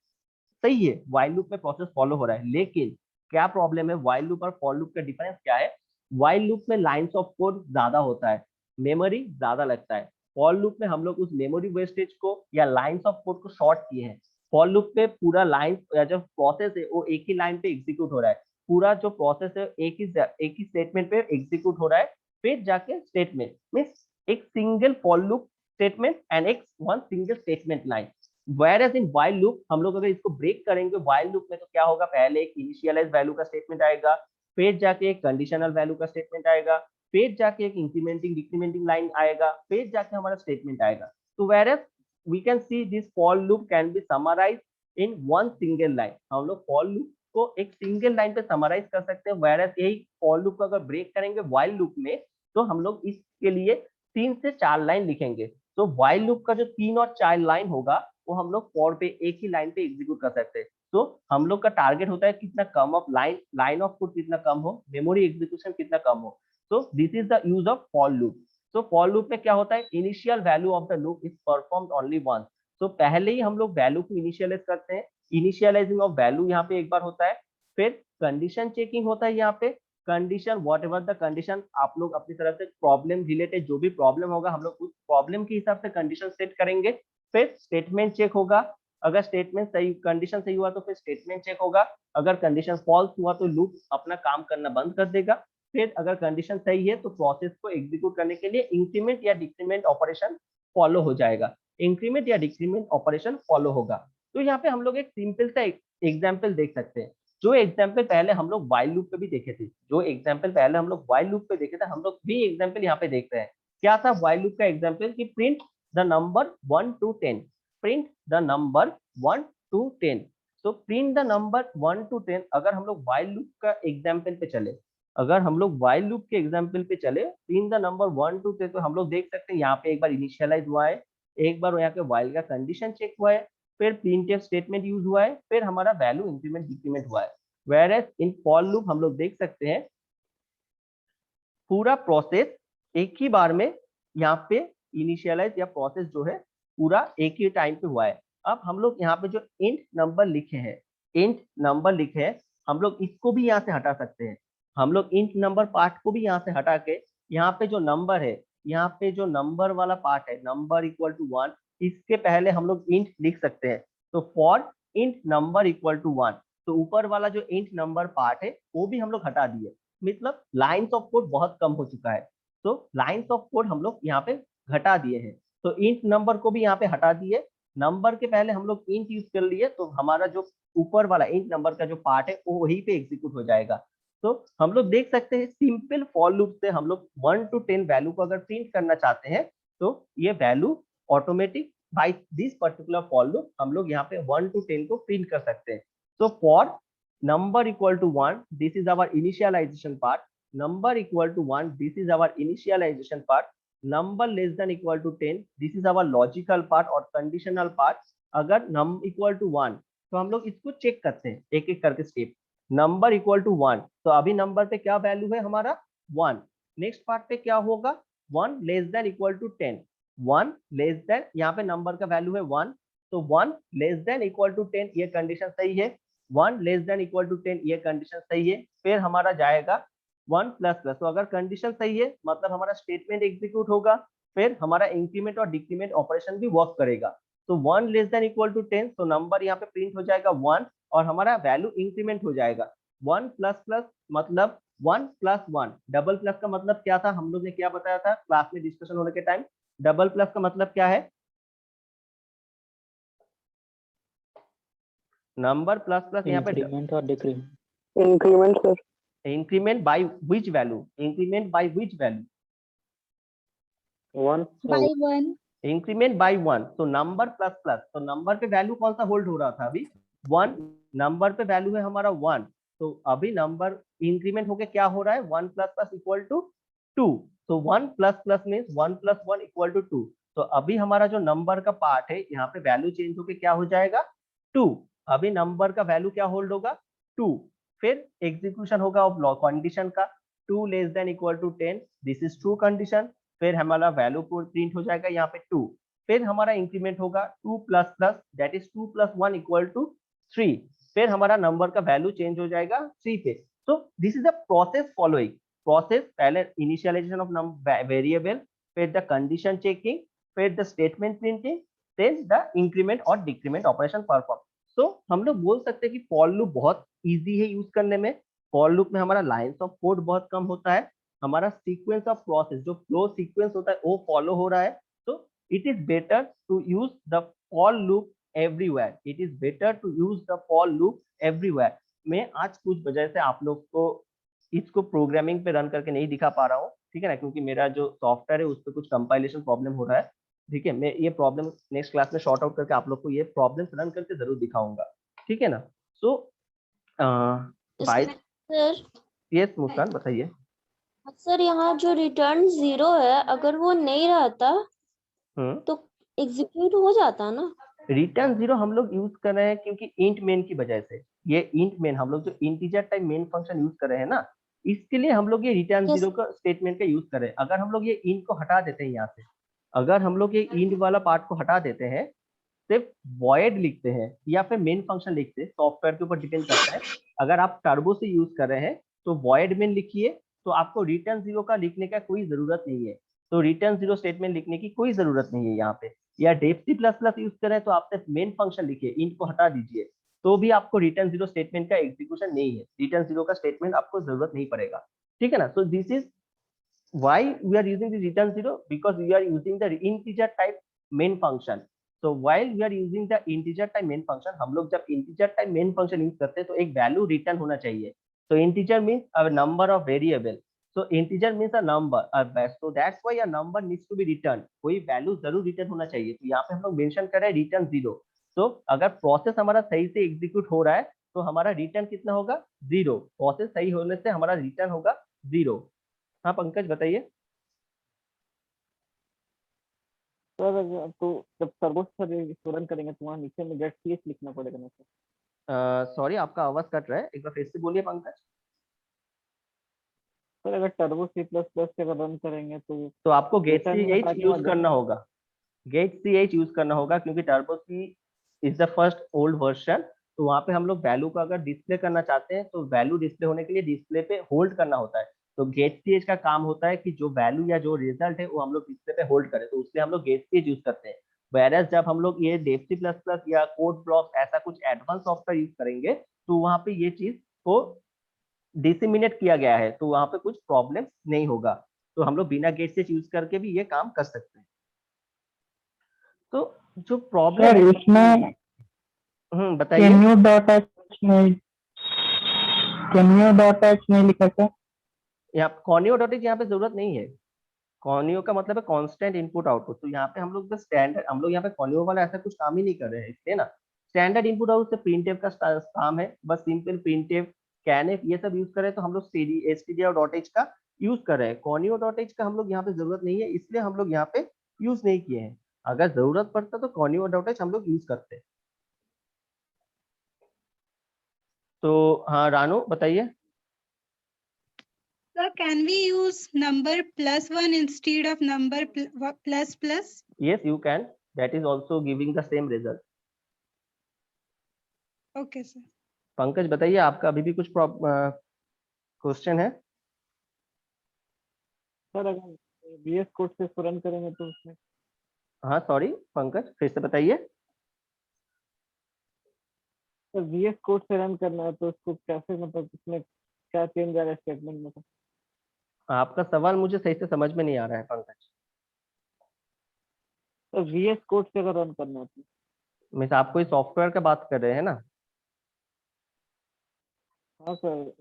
सही है, व्हाइल लूप में प्रोसेस फॉलो हो रहा है, लेकिन क्या प्रॉब्लम है? व्हाइल लूप और फॉर लूप का डिफरेंस क्या है? व्हाइल लूप में लाइंस ऑफ कोड ज्यादा होता है, मेमोरी ज्यादा लगता है। फॉर लूप में हम लोग उस मेमोरी वेस्टेज को या लाइंस ऑफ कोड को शॉर्ट किए हैं। फॉर लूप पे पूरा लाइन या जो प्रोसेस है वो एक ही लाइन पे एग्जीक्यूट हो रहा है, पूरा जो प्रोसेस है एक ही स्टेटमेंट पे एग्जीक्यूट हो रहा है, फिर जाके स्टेटमेंट मींस एक single for loop statement and एक one single statement line. Whereas in while loop हम लोग अगर इसको ब्रेक करेंगे while loop में तो क्या होगा? पहले एक इनिशियलाइज वैल्यू का स्टेटमेंट आएगा, फिर जाके एक कंडीशनल वैल्यू का स्टेटमेंट आएगा, फिर जाके एक इंक्रीमेंटिंग डिक्रीमेंटिंग लाइन आएगा, फिर जाके हमारा स्टेटमेंट आएगा। तो whereas we can see this for loop can be summarized in one single line, हम लोग for loop को एक सिंगल लाइन पे समराइज कर सकते हैं। whereas यही for loop को अगर ब्रेक करेंगे while loop में तो हम लोग इसके लिए 3 से 4 लाइन लिखेंगे। तो while loop का जो 3 और 4 लाइन होगा वो हम लोग फॉर पे एक ही लाइन पे एग्जीक्यूट कर सकते हैं। तो हम लोग का टारगेट होता है कितना कम ऑफ लाइन ऑफ कोड कितना कम हो, मेमोरी एग्जीक्यूशन कितना कम हो। तो this is the use of for loop. तो फॉर लूप में क्या होता है? Initial value of the loop is performed only once. तो पहले ही हम लोग वैल्यू को इनिशियलाइज करते हैं, इनिशियलाइजिंग ऑफ वैल्यू यहाँ पे एक बार होता है, फिर कंडीशन चेकिंग होता है यहाँ पे, condition what ever the condition आप लोग अपनी तरफ से प्रॉब्लम रिलेटेड जो भी प्रॉब्लम होगा हम लोग उस प्रॉब्लम के हिसाब से कंडीशन सेट करेंगे, फिर स्टेटमेंट चेक होगा, अगर स्टेटमेंट सही कंडीशन सही हुआ तो फिर स्टेटमेंट चेक होगा, अगर कंडीशन फॉल्स हुआ तो लूप अपना काम करना बंद कर देगा, फिर अगर कंडीशन सही है तो प्रोसेस को एग्जीक्यूट करने के लिए इंक्रीमेंट या डिक्रीमेंट ऑपरेशन फॉलो हो जाएगा, इंक्रीमेंट या डिक्रीमेंट ऑपरेशन फॉलो होगा। तो यहाँ पे हम लोग एक सिंपल सा एग्जाम्पल देख सकते हैं, जो एग्जाम्पल पहले हम लोग व्हाइल लूप पे भी देखे थे, जो एग्जाम्पल पहले हम लोग व्हाइल लूप पे देखे थे हम लोग भी एग्जाम्पल यहाँ पे देख रहे हैं। क्या था व्हाइल लूप का एग्जाम्पल? कि print the number 1 to 10, print the number 1 to 10। so print the number 1 to 10 अगर हम लोग while loop का एग्जाम्पल पे चले, अगर हम लोग while loop के एग्जाम्पल पे चले print the number 1 to 10 तो हम लोग देख सकते हैं यहाँ पे एक बार इनिशियलाइज हुआ है, एक बार यहाँ पे while का कंडीशन चेक हुआ है, फिर printf स्टेटमेंट यूज हुआ है, फिर हमारा वैल्यू इंक्रीमेंट डिक्रीमेंट हुआ है। whereas in for loop हम लोग देख सकते हैं पूरा प्रोसेस एक ही बार में यहाँ पे इनिशियलाइज या प्रोसेस जो है पूरा एक ही टाइम पे हुआ है। अब हम लोग यहाँ पे जो इंट नंबर लिखे हैं, इंट नंबर लिखे हैं, हम लोग इसको भी यहाँ से हटा सकते हैं, हम लोग इंट नंबर पार्ट को भी यहाँ से हटा के यहाँ पे जो नंबर है, यहाँ पे जो नंबर वाला पार्ट है नंबर इक्वल टू 1, इसके पहले हम लोग इंट लिख सकते हैं। तो for int number equal to 1, तो ऊपर वाला जो इंट नंबर पार्ट है वो भी हम लोग हटा दिए, मतलब लाइंस ऑफ कोड बहुत कम हो चुका है। तो लाइंस ऑफ कोड हम लोग यहाँ पे घटा दिए हैं, तो इंट नंबर को भी यहाँ पे हटा दिए, नंबर के पहले हम लोग इंट यूज कर लिए, तो हमारा जो ऊपर वाला इंट नंबर का जो पार्ट है वो वहीं पे एग्जीक्यूट हो जाएगा। तो हम लोग देख सकते हैं सिंपल फॉर लूप से हम लोग 1 to 10 वैल्यू को अगर प्रिंट करना चाहते हैं तो ये value automatic by this particular for loop हम लोग यहाँ पे 1 to 10 को प्रिंट कर सकते हैं। तो for number equal to 1, this is our initialization part, number equal to 1, this is our initialization part, number less than equal to 10, this is our logical part और कंडीशनल पार्ट। अगर num equal to 1 तो हम लोग इसको check करते हैं एक एक करके स्टेप। नंबर इक्वल टू 1, तो अभी नंबर पे क्या वैल्यू है हमारा 1, नेक्स्ट पार्ट पे क्या होगा 1 less than equal to 10, 1 less than, यहाँ पे नंबर का वैल्यू है 1, तो 1 लेस देन इक्वल टू 10 ये कंडीशन सही है, 1 लेस देन इक्वल टू 10 ये कंडीशन सही है, फिर हमारा जाएगा 1 प्लस प्लस, तो अगर कंडीशन सही है मतलब हमारा स्टेटमेंट एग्जीक्यूट होगा, फिर हमारा इंक्रीमेंट और डिक्रीमेंट ऑपरेशन भी वर्क करेगा। तो 1 लेस देन इक्वल टू 10, तो नंबर यहाँ पे प्रिंट हो जाएगा 1 और हमारा वैल्यू इंक्रीमेंट हो जाएगा। 1 प्लस प्लस मतलब 1 प्लस 1, डबल प्लस का मतलब क्या था, हम लोग ने क्या बताया था क्लास में डिस्कशन होने के टाइम, डबल प्लस का मतलब क्या है, नंबर प्लस प्लस यहाँ पे इंक्रीमेंट और decrement. Increment sir. Increment by which value, increment by which value, 1 by 1. Increment by 1। तो नंबर प्लस प्लस, तो नंबर पे वैल्यू कौन सा होल्ड हो रहा था अभी 1, नंबर पे वैल्यू है हमारा 1, तो अभी नंबर इंक्रीमेंट होके क्या हो रहा है 1 प्लस प्लस इक्वल टू 2, तो 1 plus plus means 1 plus 1 equal to 2। तो अभी हमारा जो नंबर का पार्ट है यहाँ पे वैल्यू चेंज होके क्या हो जाएगा 2, अभी नंबर का वैल्यू क्या होल्ड होगा 2, फिर एग्जीक्यूशन होगा ऑफ कंडीशन का 2 less than equal to 10, this is true condition, फिर हमारा वैल्यू प्रिंट हो जाएगा यहाँ पे 2, फिर हमारा इंक्रीमेंट होगा 2 plus plus that is 2 plus 1 equal to 3, फिर हमारा नंबर का वैल्यू चेंज हो जाएगा 3 पे। तो this is the process following, process पहले इनिशियलाइजेशन ऑफ वेरिएबल, फिर द कंडीशन चेकिंग, फिर the statement printing, then the increment और डिक्रीमेंट ऑपरेशन परफॉर्म। तो हम लोग बोल सकते हैं कि फॉर लूप बहुत इजी है यूज करने में, फॉर लूप में हमारा लाइंस ऑफ कोड बहुत कम होता है, हमारा सीक्वेंस ऑफ प्रोसेस जो फ्लो सीक्वेंस होता है वो फॉलो हो रहा है। तो it is better to use the for loop everywhere, it is better to use the for loop everywhere. मैं आज कुछ वजह से आप लोग को इसको प्रोग्रामिंग पे रन करके नहीं दिखा पा रहा हूँ, ठीक है ना, क्योंकि मेरा जो सॉफ्टवेयर है उस पर कुछ कंपाइलेशन प्रॉब्लम हो रहा है, ठीक है। मैं ये प्रॉब्लम नेक्स्ट क्लास में शॉर्ट आउट करके आप लोग को ये प्रॉब्लम रन करके जरूर दिखाऊंगा, ठीक है ना। सो बाय सर यस मुस्कान बताइए। सर यहाँ जो रिटर्न 0 है, अगर वो नहीं रहता हम्म, तो एग्जीक्यूट हो जाता ना। रिटर्न 0 हम लोग यूज कर रहे हैं क्योंकि इंट मेन की वजह से, ये इंट मेन हम लोग जो integer type main function use कर रहे हैं ना, इसके लिए हम लोग ये रिटर्न Yes. 0 का स्टेटमेंट का यूज कर रहे हैं। अगर हम लोग ये इंट को हटा देते हैं यहाँ से, अगर हम लोग ये इंट वाला पार्ट को हटा देते हैं, सिर्फ वॉइड लिखते हैं या फिर मेन फंक्शन लिखते हैं, सॉफ्टवेयर के ऊपर डिपेंड करता है। अगर आप टर्बो से यूज कर रहे हैं तो वॉइड मेन लिखिए, तो आपको रिटर्न 0 का लिखने का कोई जरूरत नहीं है, तो रिटर्न 0 स्टेटमेंट लिखने की कोई जरूरत नहीं है यहाँ पे। या Dev C plus plus use करें तो आप सिर्फ मेन फंक्शन लिखिए, इंट को हटा दीजिए, तो भी आपको रिटर्न 0 स्टेटमेंट का एग्जीक्यूशन नहीं है, रिटर्न 0 का स्टेटमेंट आपको जरूरत नहीं पड़ेगा, ठीक है ना। सो this is why we are using the return 0, because we are using the integer type main function. So while we are using the integer type main function, हम लोग जब integer type main function use करते हैं तो एक value return होना चाहिए। तो integer means a number of variable, so integer means a number, so that's why a number needs to be returned, कोई वैल्यू जरूर रिटर्न होना चाहिए। तो यहाँ पे हम लोग मेंशन कर रहे हैं रिटर्न 0। तो अगर प्रोसेस हमारा सही से एग्जीक्यूट हो रहा है तो हमारा रिटर्न कितना होगा 0, प्रोसेस सही होने से हमारा रिटर्न होगा 0। हाँ पंकज बताइए। सर तो जब सर्वो सर रन करेंगे तो वहाँ नीचे में गेट सी लिखना पड़ेगा ना सर। सॉरी आपका आवाज कट रहा है, एक बार फिर से बोलिए पंकज। सर अगर टर्बो C++ से अगर रन करेंगे तो आपको गेट रिटर्न सी में एच हटा के यूज वहाँ करना होगा, गेट सी एच यूज करना होगा, क्योंकि Turbo C is the first old version. तो वहाँ पे हम लोग वैल्यू को अगर डिस्प्ले करना चाहते हैं तो वैल्यू डिस्प्ले होने के लिए डिस्प्ले पे होल्ड करना होता है। तो गेट सी एच का काम होता है कि जो वैल्यू या जो रिजल्ट है वो हम लोग डिस्प्ले पे होल्ड करें, तो उसलिए हम लोग गेट सी एच यूज करते हैं। वेरएस जब हम लोग ये डेफ सी प्लस प्लस या कोड ब्लॉक ऐसा कुछ एडवांस सॉफ्टवेयर यूज करेंगे तो वहाँ पे ये चीज को डिसिमिनेट किया गया है, तो वहाँ पे कुछ प्रॉब्लम नहीं होगा। तो हम लोग बिना गेट से यूज करके भी ये काम कर सकते हैं। तो जो प्रॉब्लम है इसमें बताइए। कैन्यू डॉट एच नहीं लिखा सर। यहाँ कॉनियो डॉट यहाँ पे जरूरत नहीं है, कॉनियो का मतलब है कांस्टेंट इनपुट आउटपुट। तो यहाँ पे हम लोग बस स्टैंडर्ड, हम लोग यहाँ पे कॉनियो वाला ऐसा कुछ काम ही नहीं कर रहे हैं, इसलिए ना स्टैंडर्ड इनपुट आउट से प्रिंटफ का काम है, बस सिंपल प्रिंटफ कैनफ ये सब यूज कर रहे हैं। तो हम लोग stdio डॉट एच का यूज कर रहे हैं, कॉनियो डॉट एच का हम लोग यहाँ पे जरूरत नहीं है, इसलिए हम लोग यहाँ पे यूज नहीं किए हैं। अगर जरूरत पड़ता तो कॉनियो डॉट एच हम लोग यूज करते हैं। तो हाँ रानू बताइए। Sir, can we use number +1 instead of number ++? Yes, you can. That is also giving the same result. Okay, sir. Pankaj बताइए, आपका अभी भी कुछ क्वेश्चन है? सर अगर VS कोड से रन करेंगे तो उसमें हाँ सॉरी पंकज, फिर से बताइए। तो VS कोड से रन करना है तो उसको कैसे, मतलब उसमें क्या चेंज आएगा स्टेटमेंट में? आपका सवाल मुझे सही से समझ में नहीं आ रहा है पंकज। तो VS कोड से अगर रन करना है तो मिस आप कोई सॉफ्टवेयर का बात कर रहे हैं ना? हाँ सर,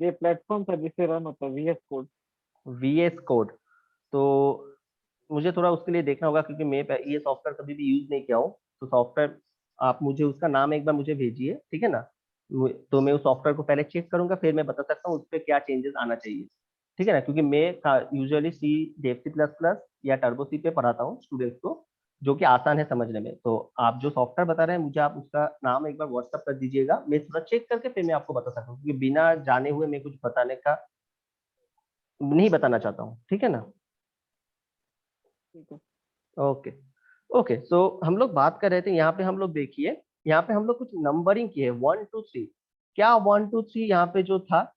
ये प्लेटफॉर्म था जिससे रन होता है VS कोड। VS कोड, तो मुझे थोड़ा उसके लिए देखना होगा क्योंकि मैं ये सॉफ्टवेयर कभी भी यूज नहीं किया हूँ। तो सॉफ्टवेयर आप मुझे उसका नाम एक बार मुझे भेजिए, ठीक है ना? तो मैं उस सॉफ्टवेयर को पहले चेक करूंगा, फिर मैं बता सकता हूँ उस पर क्या चेंजेस आना चाहिए, ठीक है ना? क्योंकि मैं यूजुअली C++ या टर्बो सी पे पढ़ाता हूँ स्टूडेंट्स को, जो कि आसान है समझने में। तो आप जो सॉफ्टवेयर बता रहे हैं मुझे आप उसका नाम एक बार व्हाट्सअप कर दीजिएगा, मैं थोड़ा चेक करके फिर मैं आपको बता सकता हूँ, क्योंकि बिना जाने हुए मैं कुछ बताने का नहीं बताना चाहता हूँ, ठीक है ना? ठीक है। ओके ओके, सो हम लोग बात कर रहे थे, यहाँ पे हम लोग देखिए, यहाँ पे हम लोग कुछ नंबरिंग की है 1 2 3। क्या 1 2 3 यहाँ पे जो था,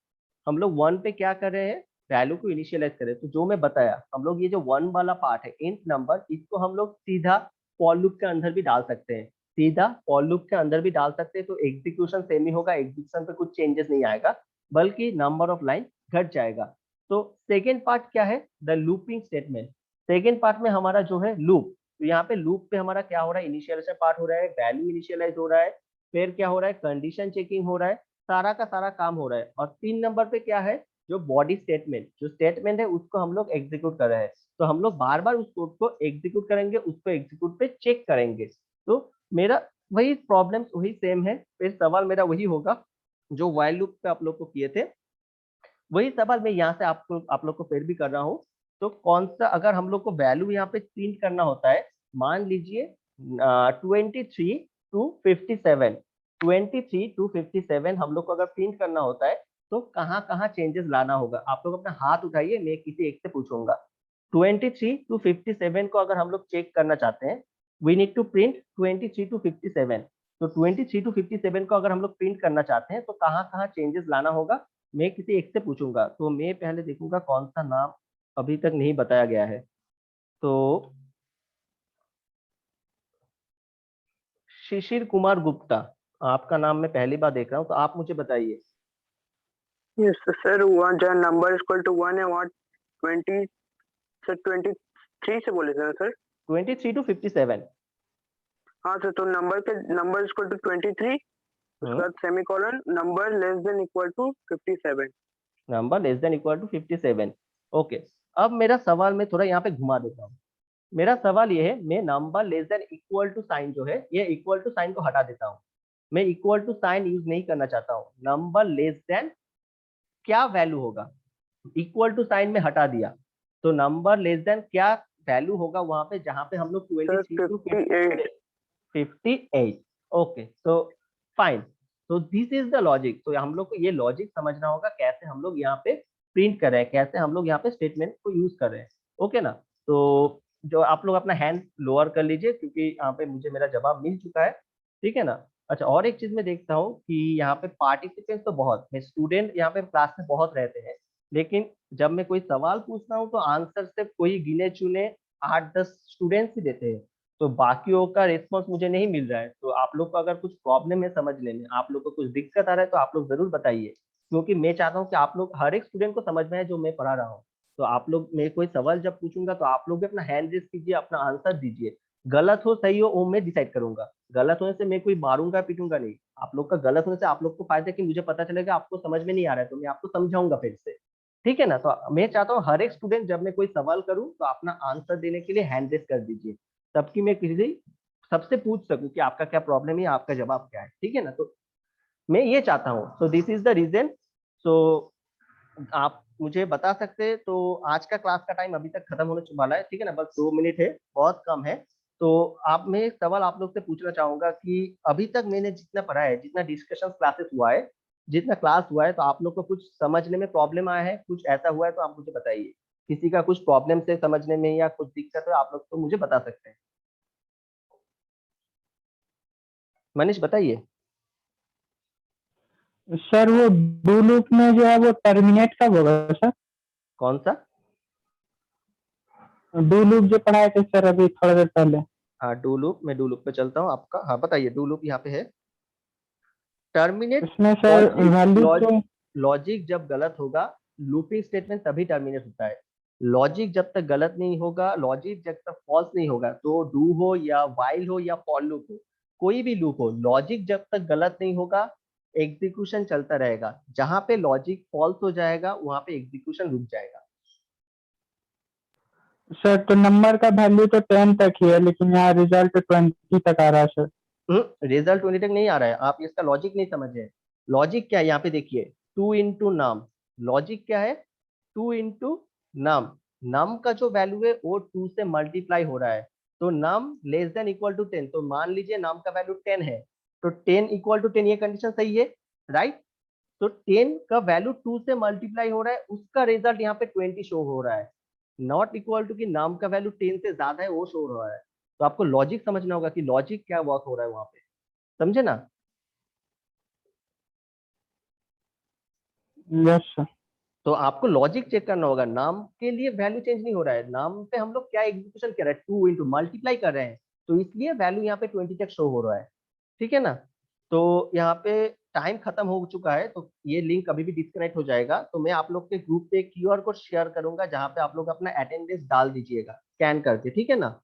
हम लोग 1 पे क्या कर रहे हैं, वैल्यू को इनिशियलाइज कर रहे हैं। तो जो मैं बताया, हम लोग ये जो 1 वाला पार्ट है इंट नंबर, इसको हम लोग सीधा फॉर लूप के अंदर भी डाल सकते हैं, सीधा फॉर लूप के अंदर भी डाल सकते हैं। तो एग्जीक्यूशन सेम ही होगा, एग्जीक्यूशन पे कुछ चेंजेस नहीं आएगा, बल्कि नंबर ऑफ लाइन घट जाएगा। तो सेकेंड पार्ट क्या है, the looping statement. Second part में हमारा जो है लूप, तो यहाँ पे लूप पे हमारा क्या हो रहा है, इनिशियलाइजेशन पार्ट हो रहा है, वैल्यू इनिशियलाइज हो रहा है, फिर क्या हो रहा है, कंडीशन चेकिंग हो रहा है, सारा का सारा काम हो रहा है। और 3 नंबर पे क्या है, जो बॉडी स्टेटमेंट, जो स्टेटमेंट है उसको हम लोग एग्जीक्यूट कर रहे हैं। तो हम लोग बार बार उस कोड को एग्जीक्यूट करेंगे, उसको एग्जीक्यूट पे चेक करेंगे। तो मेरा वही प्रॉब्लम वही सेम है, फिर सवाल मेरा वही होगा जो व्हाइल लूप पे आप लोग को किए थे, वही सवाल मैं यहाँ से आप लोग को फिर भी कर रहा हूँ। तो कौन सा, अगर हम लोग को वैल्यू यहाँ पे प्रिंट करना होता है, मान लीजिए 23 to 57 हम लोग को अगर प्रिंट करना होता है, तो कहाँ कहाँ चेंजेस लाना होगा? आप लोग अपना हाथ उठाइए, मैं किसी एक से पूछूंगा। 23 to 57 को अगर हम लोग चेक करना चाहते हैं, we need to print 23 to 57। तो 23 to 57 को अगर हम लोग प्रिंट करना चाहते हैं, तो कहाँ कहाँ चेंजेस लाना होगा? मैं किसी एक से पूछूंगा। तो मैं पहले देखूंगा कौन सा नाम अभी तक नहीं बताया गया है। तो शिशिर कुमार गुप्ता, आपका नाम मैं पहली बार देख रहा हूँ, तो आप मुझे बताइए। यस सर, जहाँ नंबर इक्वल टू 1 है वहाँ 20 सर 23 से बोले सर 23 to 57। हाँ सर, तो नंबर इक्वल टू 23, उसके बाद semicolon, number less than equal to 57। Number less than equal to 57। Okay, अब मेरा सवाल मैं थोड़ा यहाँ पे घुमा देता हूँ। मेरा सवाल ये है, मैं number less than equal to sign जो है, ये इक्वल टू साइन को हटा देता हूँ। मैं इक्वल टू साइन यूज नहीं करना चाहता हूँ। नंबर लेस देन क्या वैल्यू होगा, इक्वल टू साइन में हटा दिया, तो नंबर लेस देन क्या वैल्यू होगा वहां पे, जहां पे हम लोग 23 to 58। ओके, तो फाइन, तो दिस इज द लॉजिक। तो हम लोग को ये लॉजिक समझना होगा, कैसे हम लोग यहाँ पे प्रिंट कर रहे हैं, कैसे हम लोग यहाँ पे स्टेटमेंट को यूज कर रहे हैं। ओके ना? तो जो आप लोग अपना हैंड लोअर कर लीजिए, क्योंकि यहाँ पे मुझे मेरा जवाब मिल चुका है, ठीक है ना? अच्छा, और एक चीज मैं देखता हूँ कि यहाँ पे पार्टिसिपेंट्स तो बहुत, स्टूडेंट यहाँ पे क्लास में बहुत रहते हैं, लेकिन जब मैं कोई सवाल पूछता हूँ तो आंसर सिर्फ कोई गिने चुने 8-10 स्टूडेंट्स ही देते हैं। तो बाकियों का रिस्पॉन्स मुझे नहीं मिल रहा है। तो आप लोग को अगर कुछ प्रॉब्लम है समझने में, आप लोग को कुछ दिक्कत आ रहा है, तो आप लोग जरूर बताइए, क्योंकि मैं चाहता हूँ कि आप लोग हर एक स्टूडेंट को समझ में आए जो मैं पढ़ा रहा हूँ। तो आप लोग, मैं कोई सवाल जब पूछूंगा तो आप लोग भी अपना हैंड रेज कीजिए, अपना आंसर दीजिए। गलत हो सही हो वो मैं डिसाइड करूंगा, गलत होने से मैं कोई मारूंगा पीटूंगा नहीं। आप लोग का गलत होने से आप लोग को फायदा है कि मुझे पता चलेगा आपको समझ में नहीं आ रहा है, तो मैं आपको समझाऊंगा फिर से, ठीक है ना? तो मैं चाहता हूँ हर एक स्टूडेंट जब मैं कोई सवाल करूँ तो अपना आंसर देने के लिए हैंड रेज कर दीजिए, तबकि मैं किसी सबसे पूछ सकूं कि आपका क्या प्रॉब्लम है, आपका जवाब क्या है, ठीक है ना? तो मैं ये चाहता हूँ, so this is the reason. So आप मुझे बता सकते हैं, तो आज का क्लास का टाइम अभी तक खत्म होने वाला है, ठीक है ना? बस 2 मिनट है, बहुत कम है। तो आप, मैं एक सवाल आप लोग से पूछना चाहूंगा कि अभी तक मैंने जितना पढ़ा है, जितना डिस्कशन क्लासेस हुआ है, जितना क्लास हुआ है, तो आप लोग को कुछ समझने में प्रॉब्लम आया है, कुछ ऐसा हुआ है तो आप मुझे बताइए। किसी का कुछ प्रॉब्लम से समझने में या कुछ दिक्कत है, आप लोग तो मुझे बता सकते हैं। मनीष बताइए। सर वो डू लूप में जो है वो टर्मिनेट कब होगा सर? कौन सा? डू लूप जो पढ़ाए थे सर अभी थोड़ा देर पहले। हाँ डू लूप, मैं डू लूप पे चलता हूँ आपका। हाँ बताइए, डू लूप यहाँ पे है। टर्मिनेट उसमें सर वैल्यू तो लॉजिक जब गलत होगा, लूपिंग स्टेटमेंट तभी टर्मिनेट होता है। लॉजिक जब तक गलत नहीं होगा, लॉजिक जब तक फॉल्स नहीं होगा, तो डू हो या वाइल हो या फॉर लूप हो, कोई भी लूप हो, लॉजिक जब तक गलत नहीं होगा एग्जीक्यूशन चलता रहेगा। जहां पे लॉजिक फॉल्स हो जाएगा वहां पे एग्जीक्यूशन रुक जाएगा। सर तो नंबर का वैल्यू तो 10 तक ही है, लेकिन यहाँ रिजल्ट 20 तक आ रहा है सर। रिजल्ट 20 तक नहीं आ रहा है, आप इसका लॉजिक नहीं समझे। लॉजिक क्या है यहाँ पे देखिए, 2 इंटू नाम। लॉजिक क्या है, 2 इंटू नाम। नाम का जो वैल्यू है वो 2 से मल्टीप्लाई हो रहा है, तो नाम लेस देन इक्वल टू 10। तो मान लीजिए नाम का वैल्यू 10 है, तो 10 इक्वल टू 10, ये कंडीशन सही है, राइट। तो 10 का वैल्यू 2 से मल्टीप्लाई हो रहा है, उसका रिजल्ट यहाँ पे 20 शो हो रहा है। नॉट इक्वल टू कि नाम का वैल्यू 10 से ज्यादा है वो शो हो रहा है। तो आपको लॉजिक समझना होगा कि लॉजिक क्या वर्क हो रहा है वहां पे, समझे ना। Yes sir. तो आपको लॉजिक चेक करना होगा, नाम के लिए वैल्यू चेंज नहीं हो रहा है, नाम पे हम लोग क्या एग्जीक्यूशन कर रहे हैं, 2 इंटू मल्टीप्लाई कर रहे हैं, तो इसलिए वैल्यू यहाँ पे 20 तक शो हो रहा है, ठीक है ना। तो यहाँ पे टाइम खत्म हो चुका है, तो ये लिंक अभी भी डिस्कनेक्ट हो जाएगा। तो मैं आप लोग के ग्रुप पे क्यूआर कोड शेयर करूंगा, जहाँ पे आप लोग अपना अटेंडेंस डाल दीजिएगा स्कैन करके, ठीक है ना।